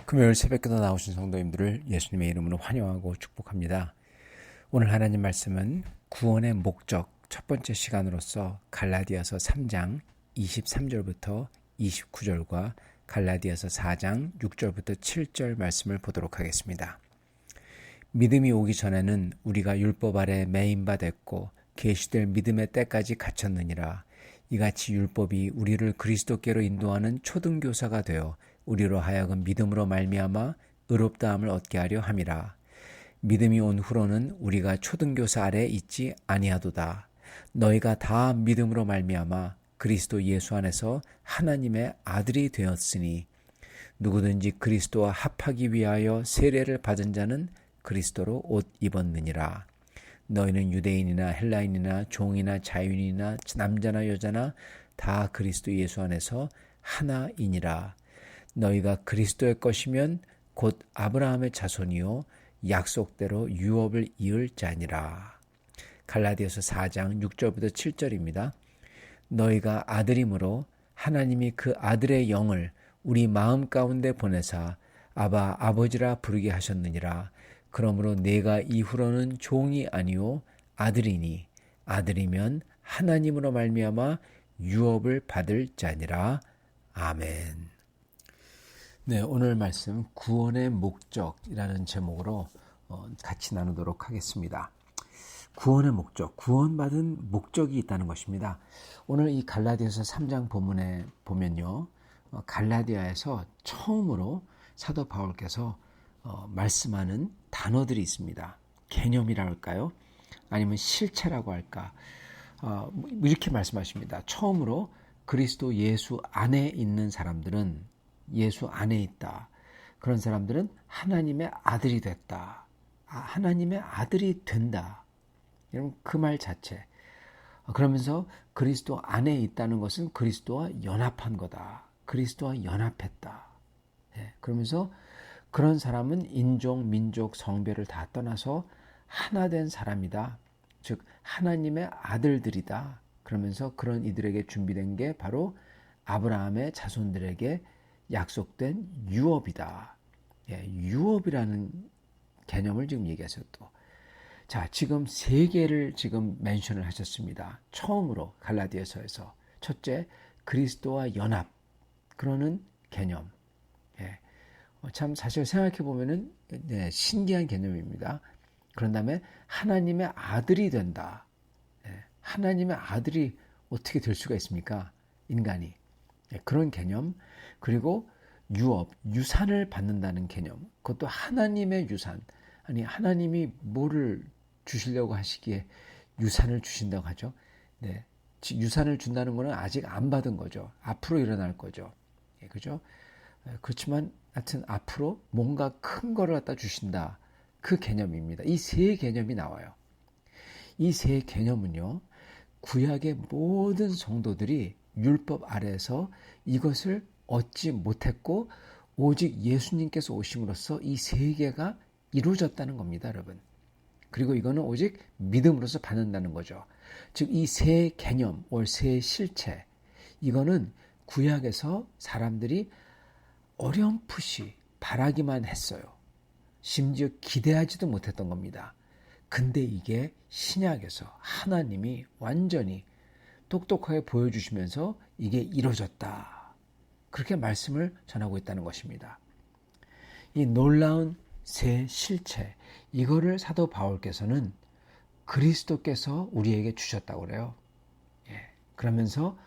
금요일 새벽기도 나오신 성도님들을 예수님의 이름으로 환영하고 축복합니다. 오늘 하나님 말씀은 구원의 목적 첫 번째 시간으로서 갈라디아서 3장 23절부터 29절과 갈라디아서 4장 6절부터 7절 말씀을 보도록 하겠습니다. 믿음이 오기 전에는 우리가 율법 아래 매인 바 됐고 계시될 믿음의 때까지 갇혔느니라. 이같이 율법이 우리를 그리스도께로 인도하는 초등교사가 되어 우리로 하여금 믿음으로 말미암아 의롭다함을 얻게 하려 함이라. 믿음이 온 후로는 우리가 초등교사 아래 있지 아니하도다. 너희가 다 믿음으로 말미암아 그리스도 예수 안에서 하나님의 아들이 되었으니 누구든지 그리스도와 합하기 위하여 세례를 받은 자는 그리스도로 옷 입었느니라. 너희는 유대인이나 헬라인이나 종이나 자유인이나 남자나 여자나 다 그리스도 예수 안에서 하나이니라. 너희가 그리스도의 것이면 곧 아브라함의 자손이요 약속대로 유업을 이을 자니라. 갈라디아서 4장 6절부터 7절입니다. 너희가 아들이므로 하나님이 그 아들의 영을 우리 마음 가운데 보내사 아바 아버지라 부르게 하셨느니라. 그러므로 내가 이후로는 종이 아니요 아들이니 아들이면 하나님으로 말미암아 유업을 받을 자니라. 아멘. 네, 오늘 말씀 구원의 목적이라는 제목으로 같이 나누도록 하겠습니다. 구원의 목적, 구원받은 목적이 있다는 것입니다. 오늘 이 갈라디아서 3장 본문에 보면요, 갈라디아에서 처음으로 사도 바울께서 말씀하는 단어들이 있습니다. 개념이라 할까요? 아니면 실체라고 할까? 이렇게 말씀하십니다. 처음으로 그리스도 예수 안에 있는 사람들은 예수 안에 있다. 그런 사람들은 하나님의 아들이 됐다. 하나님의 아들이 된다. 여러분 그 말 자체. 그러면서 그리스도 안에 있다는 것은 그리스도와 연합한 거다. 그리스도와 연합했다. 그러면서 그런 사람은 인종, 민족, 성별을 다 떠나서 하나 된 사람이다. 즉 하나님의 아들들이다. 그러면서 그런 이들에게 준비된 게 바로 아브라함의 자손들에게 약속된 유업이다. 유업이라는 개념을 지금 얘기하셨죠. 또. 자, 지금 세 개를 지금 멘션을 하셨습니다. 처음으로 갈라디아서에서 첫째, 그리스도와 연합. 그러는 개념. 참 사실 생각해 보면은 신기한 개념입니다. 그런 다음에 하나님의 아들이 된다. 하나님의 아들이 어떻게 될 수가 있습니까? 인간이. 그런 개념. 그리고 유업, 유산을 받는다는 개념. 그것도 하나님의 유산. 아니 하나님이 뭐를 주시려고 하시기에 유산을 주신다고 하죠. 네, 유산을 준다는 것은 아직 안 받은 거죠. 앞으로 일어날 거죠. 그죠? 그렇지만 하여튼 앞으로 뭔가 큰 거를 갖다 주신다. 그 개념입니다. 이 세 개념이 나와요. 이 세 개념은요. 구약의 모든 성도들이 율법 아래에서 이것을 얻지 못했고 오직 예수님께서 오심으로써 이 세 개가 이루어졌다는 겁니다, 여러분. 그리고 이거는 오직 믿음으로서 받는다는 거죠. 즉 이 세 개념, 세 실체, 이거는 구약에서 사람들이 어렴풋이 바라기만 했어요. 심지어 기대하지도 못했던 겁니다. 근데 이게 신약에서 하나님이 완전히 똑똑하게 보여주시면서 이게 이루어졌다. 그렇게 말씀을 전하고 있다는 것입니다. 이 놀라운 새 실체, 이거를 사도 바울께서는 그리스도께서 우리에게 주셨다고 그래요. 그러면서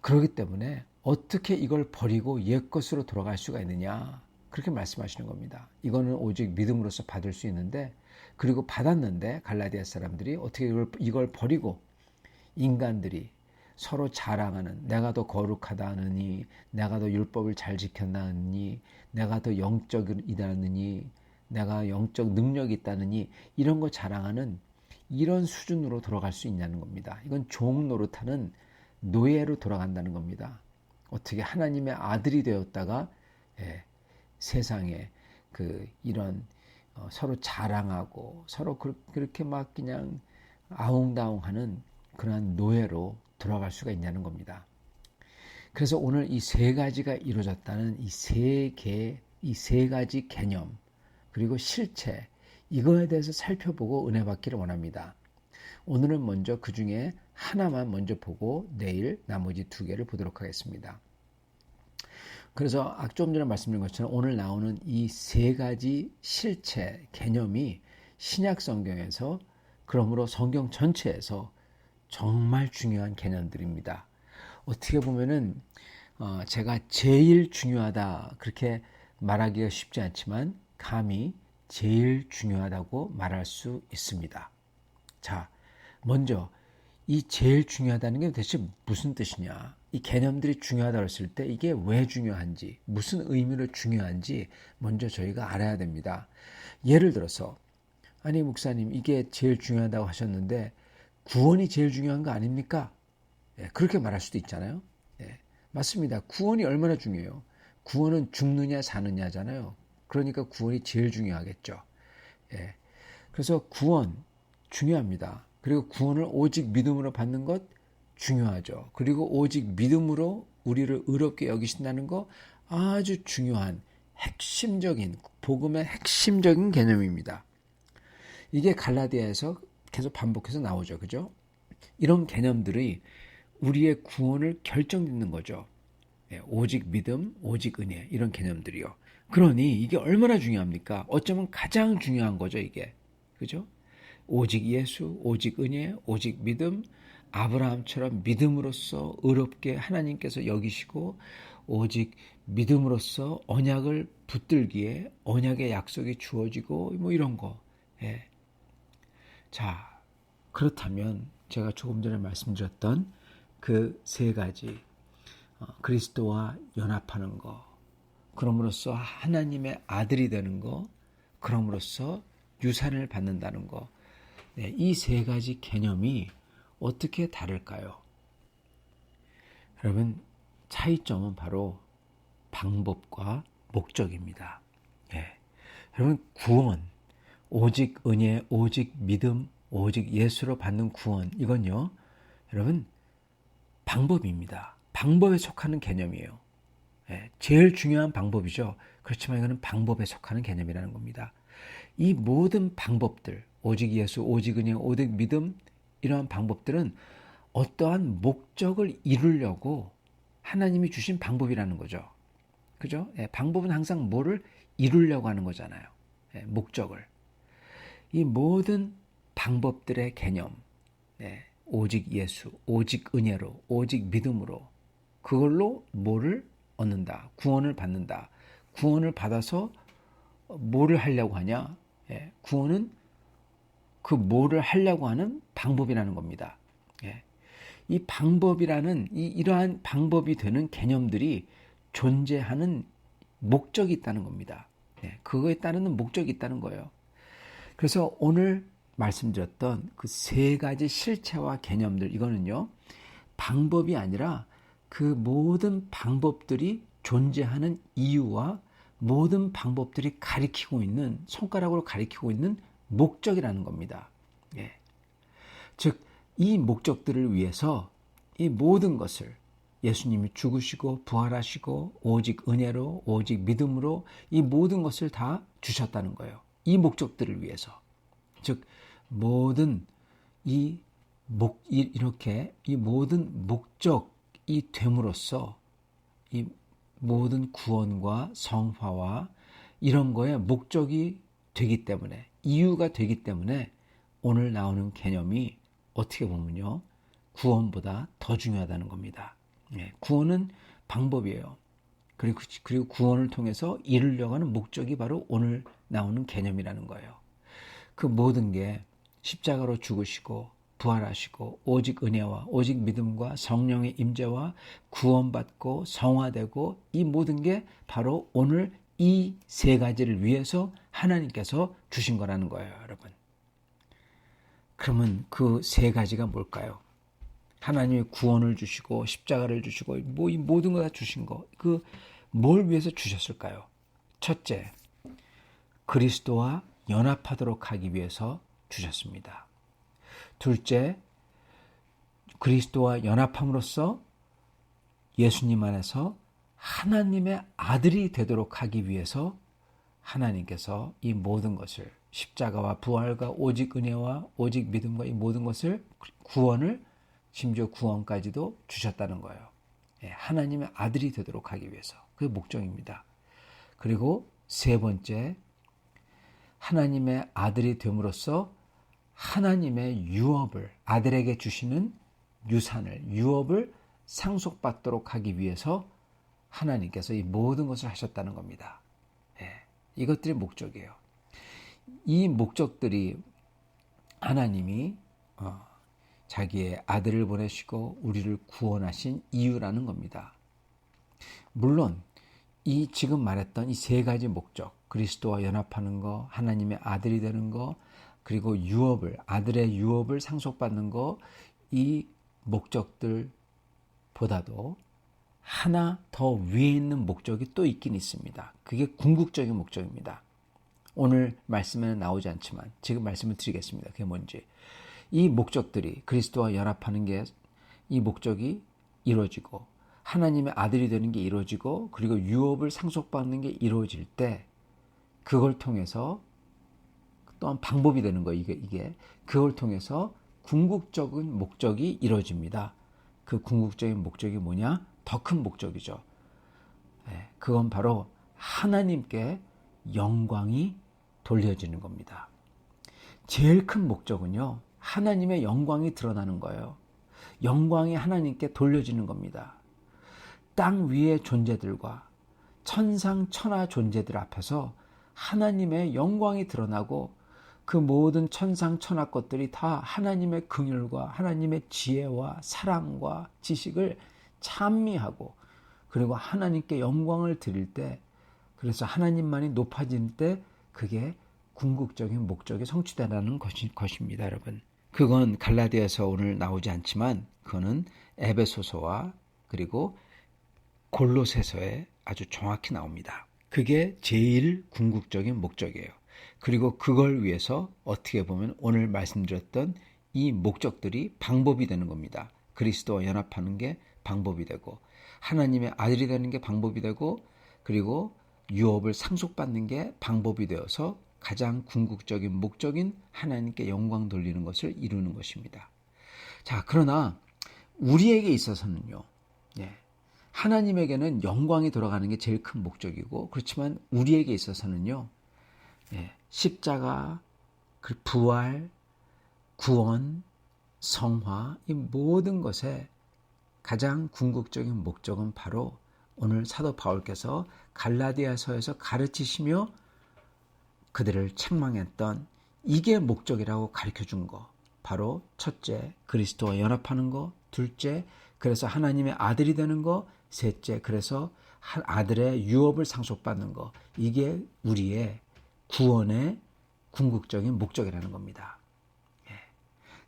그러기 때문에 어떻게 이걸 버리고 옛것으로 돌아갈 수가 있느냐, 그렇게 말씀하시는 겁니다. 이거는 오직 믿음으로써 받을 수 있는데, 그리고 받았는데 갈라디아 사람들이 어떻게 이걸 버리고 인간들이 서로 자랑하는, 내가 더 거룩하다 하느니, 내가 더 율법을 잘 지켰나 하느니, 내가 더 영적이다느니, 내가 영적 능력이 있다느니, 이런 거 자랑하는 이런 수준으로 돌아갈 수 있냐는 겁니다. 이건 종 노릇하는 노예로 돌아간다는 겁니다. 어떻게 하나님의 아들이 되었다가 세상에 이런 서로 자랑하고 서로 그렇게 막 그냥 아웅다웅하는 그러한 노예로 돌아갈 수가 있냐는 겁니다. 그래서 오늘 이 세 가지가 이루어졌다는 이 세 가지 개념, 그리고 실체, 이거에 대해서 살펴보고 은혜 받기를 원합니다. 오늘은 먼저 그 중에 하나만 먼저 보고 내일 나머지 두 개를 보도록 하겠습니다. 그래서 좀 전에 말씀드린 것처럼 오늘 나오는 이 세 가지 실체, 개념이 신약 성경에서, 그러므로 성경 전체에서 정말 중요한 개념들입니다. 어떻게 보면은 제가 제일 중요하다 그렇게 말하기가 쉽지 않지만 감히 제일 중요하다고 말할 수 있습니다. 자, 먼저 이 제일 중요하다는 게 도대체 무슨 뜻이냐? 이 개념들이 중요하다고 했을 때 이게 왜 중요한지, 무슨 의미로 중요한지 먼저 저희가 알아야 됩니다. 예를 들어서, 아니 목사님 이게 제일 중요하다고 하셨는데 구원이 제일 중요한 거 아닙니까? 그렇게 말할 수도 있잖아요. 맞습니다. 구원이 얼마나 중요해요. 구원은 죽느냐 사느냐잖아요. 그러니까 구원이 제일 중요하겠죠. 그래서 구원 중요합니다. 그리고 구원을 오직 믿음으로 받는 것 중요하죠. 그리고 오직 믿음으로 우리를 의롭게 여기신다는 거 아주 중요한 핵심적인, 복음의 핵심적인 개념입니다. 이게 갈라디아에서 계속 반복해서 나오죠. 그죠? 이런 개념들이 우리의 구원을 결정짓는 거죠. 오직 믿음, 오직 은혜, 이런 개념들이요. 그러니 이게 얼마나 중요합니까? 어쩌면 가장 중요한 거죠, 이게. 그죠? 오직 예수, 오직 은혜, 오직 믿음, 아브라함처럼 믿음으로써 의롭게 하나님께서 여기시고, 오직 믿음으로써 언약을 붙들기에 언약의 약속이 주어지고, 뭐 이런 거. 자, 그렇다면 제가 조금 전에 말씀드렸던 그 세 가지, 그리스도와 연합하는 거, 그럼으로써 하나님의 아들이 되는 거, 그럼으로써 유산을 받는다는 거, 이 세 가지 개념이 어떻게 다를까요? 여러분, 차이점은 바로 방법과 목적입니다. 여러분, 구원, 오직 은혜, 오직 믿음, 오직 예수로 받는 구원, 이건요, 여러분, 방법입니다. 방법에 속하는 개념이에요. 제일 중요한 방법이죠. 그렇지만 이거는 방법에 속하는 개념이라는 겁니다. 이 모든 방법들, 오직 예수, 오직 은혜, 오직 믿음, 이러한 방법들은 어떠한 목적을 이루려고 하나님이 주신 방법이라는 거죠. 그죠? 방법은 항상 뭐를 이루려고 하는 거잖아요. 목적을. 이 모든 방법들의 개념, 오직 예수, 오직 은혜로, 오직 믿음으로, 그걸로 뭐를 얻는다, 구원을 받는다. 구원을 받아서 뭐를 하려고 하냐? 구원은 그 뭐를 하려고 하는 방법이라는 겁니다. 이 방법이라는 이러한 방법이 되는 개념들이 존재하는 목적이 있다는 겁니다. 그거에 따르는 목적이 있다는 거예요. 그래서 오늘 말씀드렸던 그 세 가지 실체와 개념들, 이거는요, 방법이 아니라 그 모든 방법들이 존재하는 이유와 모든 방법들이 가리키고 있는, 손가락으로 가리키고 있는 목적이라는 겁니다. 즉, 이 목적들을 위해서 이 모든 것을 예수님이 죽으시고 부활하시고 오직 은혜로, 오직 믿음으로 이 모든 것을 다 주셨다는 거예요. 이 목적들을 위해서. 즉, 모든 이렇게 이 모든 목적이 됨으로써 이 모든 구원과 성화와 이런 거에 목적이 되기 때문에, 이유가 되기 때문에 오늘 나오는 개념이 어떻게 보면요, 구원보다 더 중요하다는 겁니다. 구원은 방법이에요. 그리고 구원을 통해서 이루려고 하는 목적이 바로 오늘 나오는 개념이라는 거예요. 그 모든 게 십자가로 죽으시고 부활하시고 오직 은혜와 오직 믿음과 성령의 임재와 구원받고 성화되고, 이 모든 게 바로 오늘 이 세 가지를 위해서 하나님께서 주신 거라는 거예요, 여러분. 그러면 그 세 가지가 뭘까요? 하나님이 구원을 주시고 십자가를 주시고 이 모든 거 다 주신 거, 그 뭘 위해서 주셨을까요? 첫째, 그리스도와 연합하도록 하기 위해서 주셨습니다. 둘째, 그리스도와 연합함으로써 예수님 안에서 하나님의 아들이 되도록 하기 위해서 하나님께서 이 모든 것을, 십자가와 부활과 오직 은혜와 오직 믿음과 이 모든 것을, 구원을, 심지어 구원까지도 주셨다는 거예요. 하나님의 아들이 되도록 하기 위해서. 그게 목적입니다. 그리고 세 번째, 하나님의 아들이 됨으로써 하나님의 유업을, 아들에게 주시는 유산을, 유업을 상속받도록 하기 위해서 하나님께서 이 모든 것을 하셨다는 겁니다. 이것들이 목적이에요. 이 목적들이 하나님이 자기의 아들을 보내시고 우리를 구원하신 이유라는 겁니다. 물론 이 지금 말했던 이 세 가지 목적, 그리스도와 연합하는 거, 하나님의 아들이 되는 거, 그리고 유업을, 아들의 유업을 상속받는 거, 이 목적들보다도 하나 더 위에 있는 목적이 또 있긴 있습니다. 그게 궁극적인 목적입니다. 오늘 말씀에는 나오지 않지만 지금 말씀을 드리겠습니다. 그게 뭔지. 이 목적들이, 그리스도와 연합하는 게, 이 목적이 이루어지고 하나님의 아들이 되는 게 이루어지고 그리고 유업을 상속받는 게 이루어질 때, 그걸 통해서 또한 방법이 되는 거예요. 이게 그걸 통해서 궁극적인 목적이 이루어집니다. 그 궁극적인 목적이 뭐냐? 더 큰 목적이죠. 그건 바로 하나님께 영광이 돌려지는 겁니다. 제일 큰 목적은요, 하나님의 영광이 드러나는 거예요. 영광이 하나님께 돌려지는 겁니다. 땅 위의 존재들과 천상천하 존재들 앞에서 하나님의 영광이 드러나고, 그 모든 천상천하 것들이 다 하나님의 긍휼과 하나님의 지혜와 사랑과 지식을 찬미하고, 그리고 하나님께 영광을 드릴 때, 그래서 하나님만이 높아질 때 그게 궁극적인 목적이 성취되라는 것입니다, 여러분. 그건 갈라디아서 오늘 나오지 않지만 그거는 에베소서와 그리고 골로새서에 아주 정확히 나옵니다. 그게 제일 궁극적인 목적이에요. 그리고 그걸 위해서 어떻게 보면 오늘 말씀드렸던 이 목적들이 방법이 되는 겁니다. 그리스도와 연합하는 게 방법이 되고, 하나님의 아들이 되는 게 방법이 되고, 그리고 유업을 상속받는 게 방법이 되어서 가장 궁극적인 목적인 하나님께 영광 돌리는 것을 이루는 것입니다. 자, 그러나 우리에게 있어서는요, 하나님에게는 영광이 돌아가는 게 제일 큰 목적이고, 그렇지만 우리에게 있어서는요, 십자가, 부활, 구원, 성화, 이 모든 것에 가장 궁극적인 목적은 바로 오늘 사도 바울께서 갈라디아서에서 가르치시며 그들을 책망했던, 이게 목적이라고 가르쳐준 거, 바로 첫째, 그리스도와 연합하는 거, 둘째, 그래서 하나님의 아들이 되는 거, 셋째, 그래서 아들의 유업을 상속받는 거, 이게 우리의 구원의 궁극적인 목적이라는 겁니다.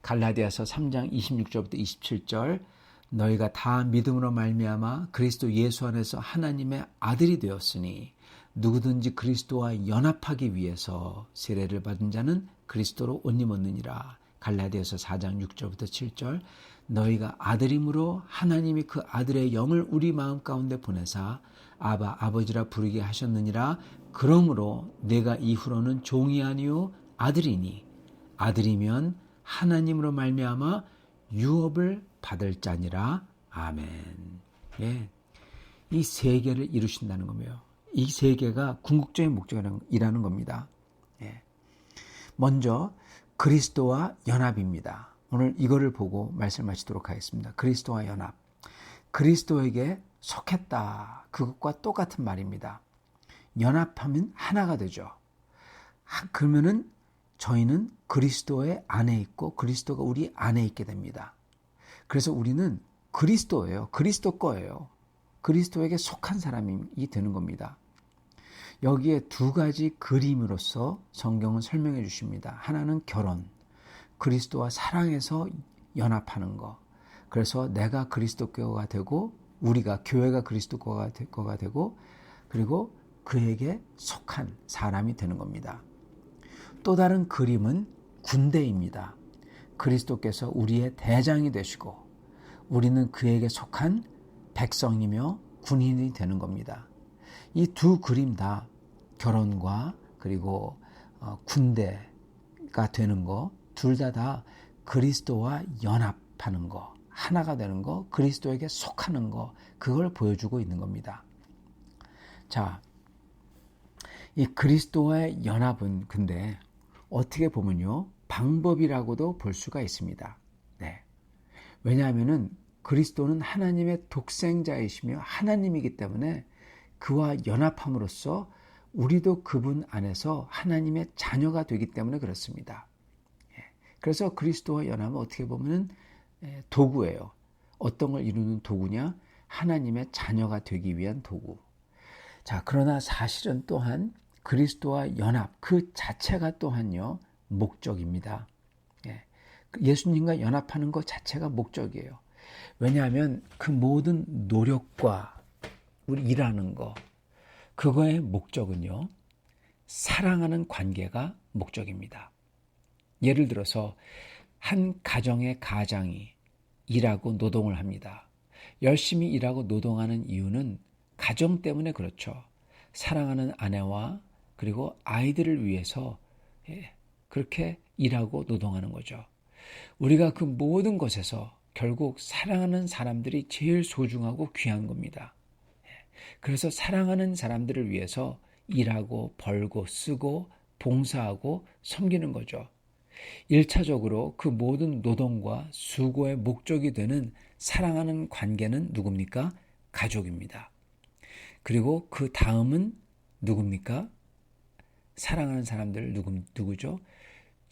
갈라디아서 3장 26절부터 27절, 너희가 다 믿음으로 말미암아 그리스도 예수 안에서 하나님의 아들이 되었으니 누구든지 그리스도와 연합하기 위해서 세례를 받은 자는 그리스도로 옷 입었느니라. 갈라디아서 4장 6절부터 7절, 너희가 아들임으로 하나님이 그 아들의 영을 우리 마음 가운데 보내사 아바 아버지라 부르게 하셨느니라. 그러므로 내가 이후로는 종이 아니요 아들이니 아들이면 하나님으로 말미암아 유업을 받을 자니라. 아멘. 이 세 개를 이루신다는 거예요. 이 세 개가 궁극적인 목적이라는 겁니다. 먼저 그리스도와 연합입니다. 오늘 이거를 보고 말씀하시도록 하겠습니다. 그리스도와 연합. 그리스도에게 속했다. 그것과 똑같은 말입니다. 연합하면 하나가 되죠. 그러면은 저희는 그리스도의 안에 있고 그리스도가 우리 안에 있게 됩니다. 그래서 우리는 그리스도예요. 그리스도 거예요. 그리스도에게 속한 사람이 되는 겁니다. 여기에 두 가지 그림으로서 성경은 설명해 주십니다. 하나는 결혼, 그리스도와 사랑해서 연합하는 거. 그래서 내가 그리스도 거가 되고 우리가 교회가 그리스도 거가 되고 그리고 그에게 속한 사람이 되는 겁니다. 또 다른 그림은 군대입니다. 그리스도께서 우리의 대장이 되시고 우리는 그에게 속한 백성이며 군인이 되는 겁니다. 이 두 그림 다 결혼과 그리고 군대가 되는 거 둘 다 그리스도와 연합하는 거, 하나가 되는 거, 그리스도에게 속하는 거, 그걸 보여주고 있는 겁니다. 자, 이 그리스도와의 연합은 근데 어떻게 보면요, 방법이라고도 볼 수가 있습니다. 네. 왜냐하면은 그리스도는 하나님의 독생자이시며 하나님이기 때문에 그와 연합함으로써 우리도 그분 안에서 하나님의 자녀가 되기 때문에 그렇습니다. 그래서 그리스도와 연합은 어떻게 보면 도구예요. 어떤 걸 이루는 도구냐? 하나님의 자녀가 되기 위한 도구. 자, 그러나 사실은 또한 그리스도와 연합 그 자체가 또한요 목적입니다. 예수님과 연합하는 것 자체가 목적이에요. 왜냐하면 그 모든 노력과 우리 일하는 거 그거의 목적은요 사랑하는 관계가 목적입니다. 예를 들어서 한 가정의 가장이 일하고 노동을 합니다. 열심히 일하고 노동하는 이유는 가정 때문에 그렇죠. 사랑하는 아내와 그리고 아이들을 위해서 그렇게 일하고 노동하는 거죠. 우리가 그 모든 것에서 결국 사랑하는 사람들이 제일 소중하고 귀한 겁니다. 그래서 사랑하는 사람들을 위해서 일하고 벌고 쓰고 봉사하고 섬기는 거죠. 1차적으로 그 모든 노동과 수고의 목적이 되는 사랑하는 관계는 누굽니까? 가족입니다. 그리고 그 다음은 누굽니까? 사랑하는 사람들 누구죠?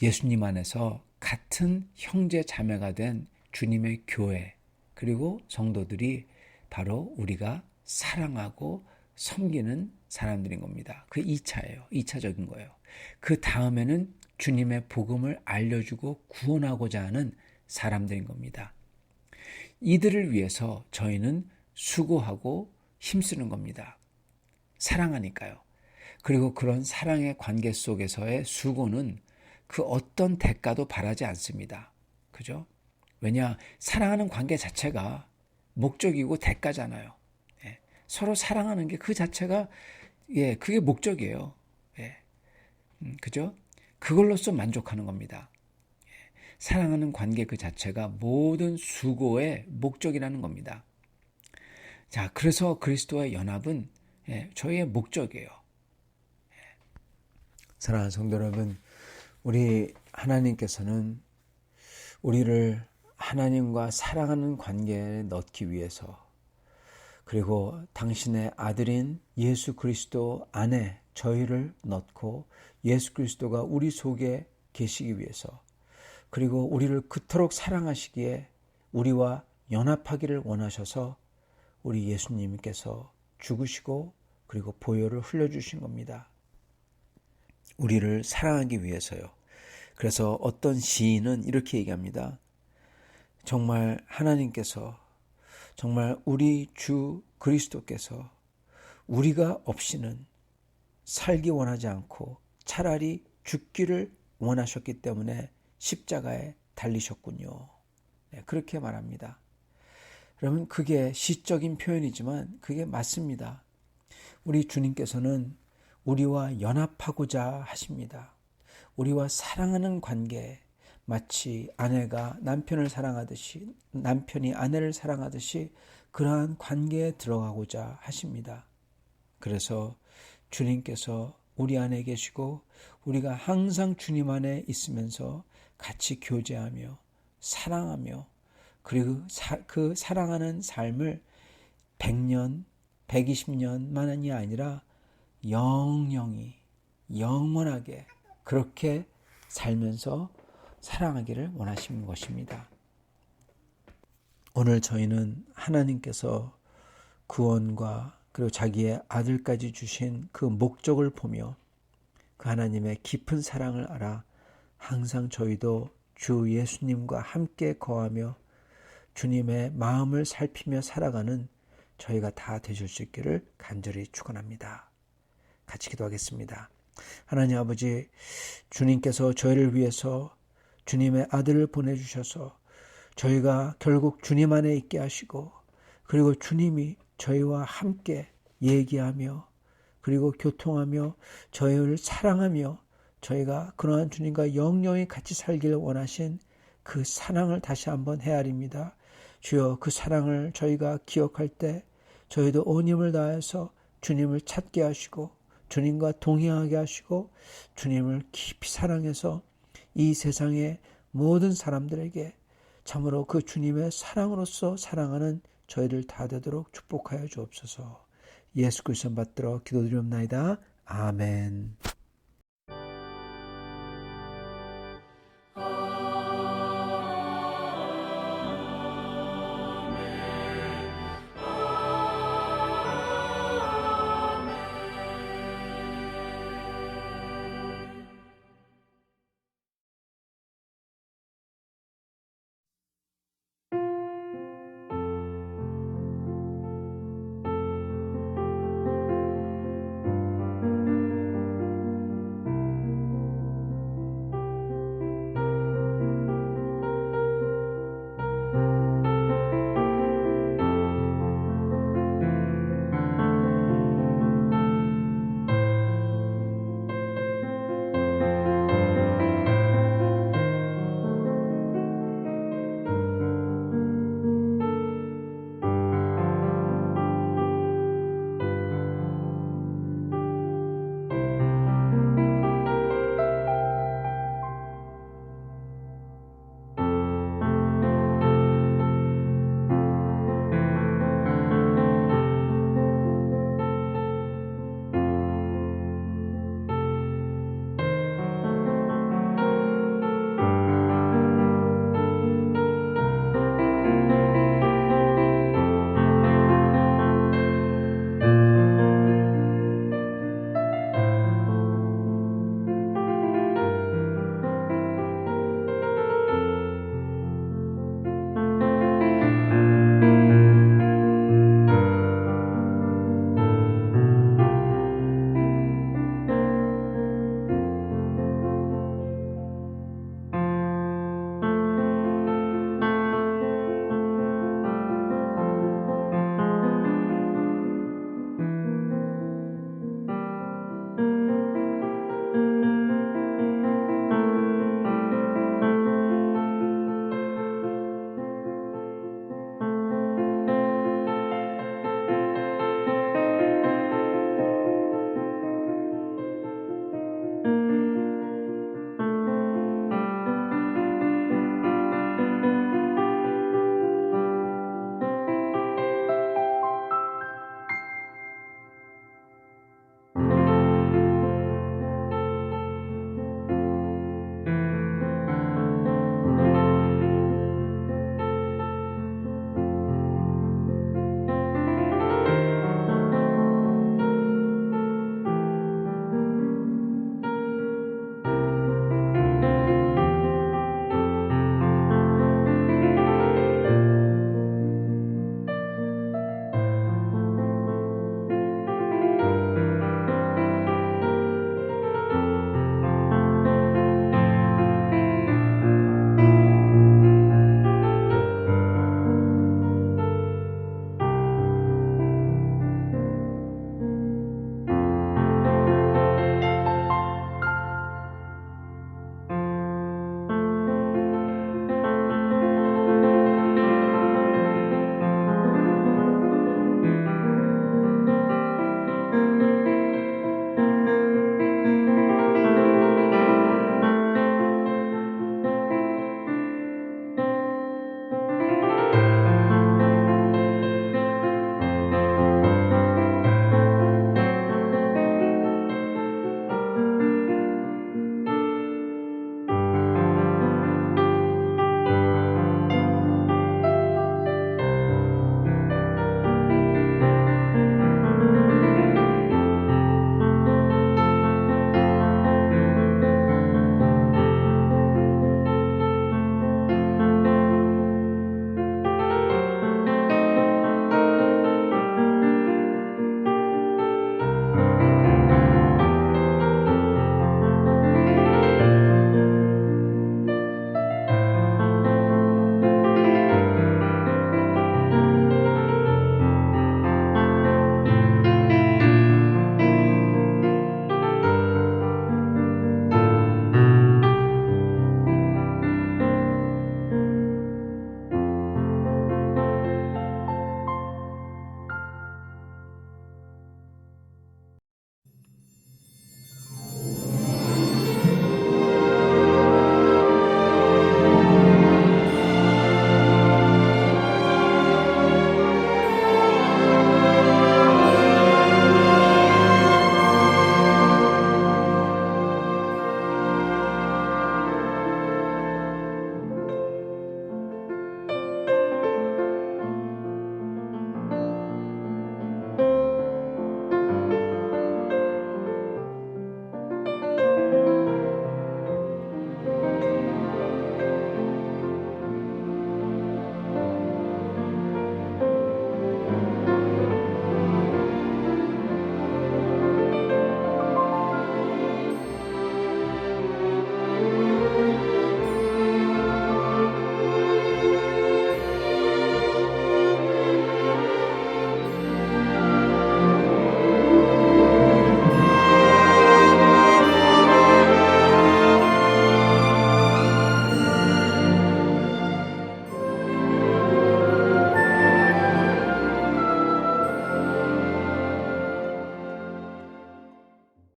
예수님 안에서 같은 형제 자매가 된 주님의 교회 그리고 성도들이 바로 우리가 사랑하고 섬기는 사람들인 겁니다. 그 2차예요. 2차적인 거예요. 그 다음에는 주님의 복음을 알려주고 구원하고자 하는 사람들인 겁니다. 이들을 위해서 저희는 수고하고 힘쓰는 겁니다. 사랑하니까요. 그리고 그런 사랑의 관계 속에서의 수고는 그 어떤 대가도 바라지 않습니다. 그죠? 왜냐? 사랑하는 관계 자체가 목적이고 대가잖아요. 서로 사랑하는 게 그 자체가 그게 목적이에요. 그죠? 그걸로써 만족하는 겁니다. 사랑하는 관계 그 자체가 모든 수고의 목적이라는 겁니다. 자, 그래서 그리스도와의 연합은 저희의 목적이에요. 사랑하는 성도 여러분, 우리 하나님께서는 우리를 하나님과 사랑하는 관계에 넣기 위해서 그리고 당신의 아들인 예수 그리스도 안에 저희를 넣고 예수 그리스도가 우리 속에 계시기 위해서 그리고 우리를 그토록 사랑하시기에 우리와 연합하기를 원하셔서 우리 예수님께서 죽으시고 그리고 보혈을 흘려주신 겁니다. 우리를 사랑하기 위해서요. 그래서 어떤 시인은 이렇게 얘기합니다. 정말 하나님께서 정말 우리 주 그리스도께서 우리가 없이는 살기 원하지 않고 차라리 죽기를 원하셨기 때문에 십자가에 달리셨군요. 그렇게 말합니다. 그러면 그게 시적인 표현이지만 그게 맞습니다. 우리 주님께서는 우리와 연합하고자 하십니다. 우리와 사랑하는 관계, 마치 아내가 남편을 사랑하듯이 남편이 아내를 사랑하듯이 그러한 관계에 들어가고자 하십니다. 그래서 주님께서 우리 안에 계시고 우리가 항상 주님 안에 있으면서 같이 교제하며 사랑하며 그리고 그 사랑하는 삶을 100년, 120년만이 아니라 영영이 영원하게 그렇게 살면서 사랑하기를 원하시는 것입니다. 오늘 저희는 하나님께서 구원과 그리고 자기의 아들까지 주신 그 목적을 보며 그 하나님의 깊은 사랑을 알아 항상 저희도 주 예수님과 함께 거하며 주님의 마음을 살피며 살아가는 저희가 다 되실 수 있기를 간절히 축원합니다. 같이 기도하겠습니다. 하나님 아버지, 주님께서 저희를 위해서 주님의 아들을 보내주셔서 저희가 결국 주님 안에 있게 하시고 그리고 주님이 저희와 함께 얘기하며 그리고 교통하며 저희를 사랑하며 저희가 그러한 주님과 영영히 같이 살기를 원하신 그 사랑을 다시 한번 헤아립니다. 주여, 그 사랑을 저희가 기억할 때 저희도 온 힘을 다해서 주님을 찾게 하시고 주님과 동행하게 하시고 주님을 깊이 사랑해서 이 세상의 모든 사람들에게 참으로 그 주님의 사랑으로서 사랑하는 저희들 다 되도록 축복하여 주옵소서. 예수 그리스도 받들어 기도드리옵나이다. 아멘.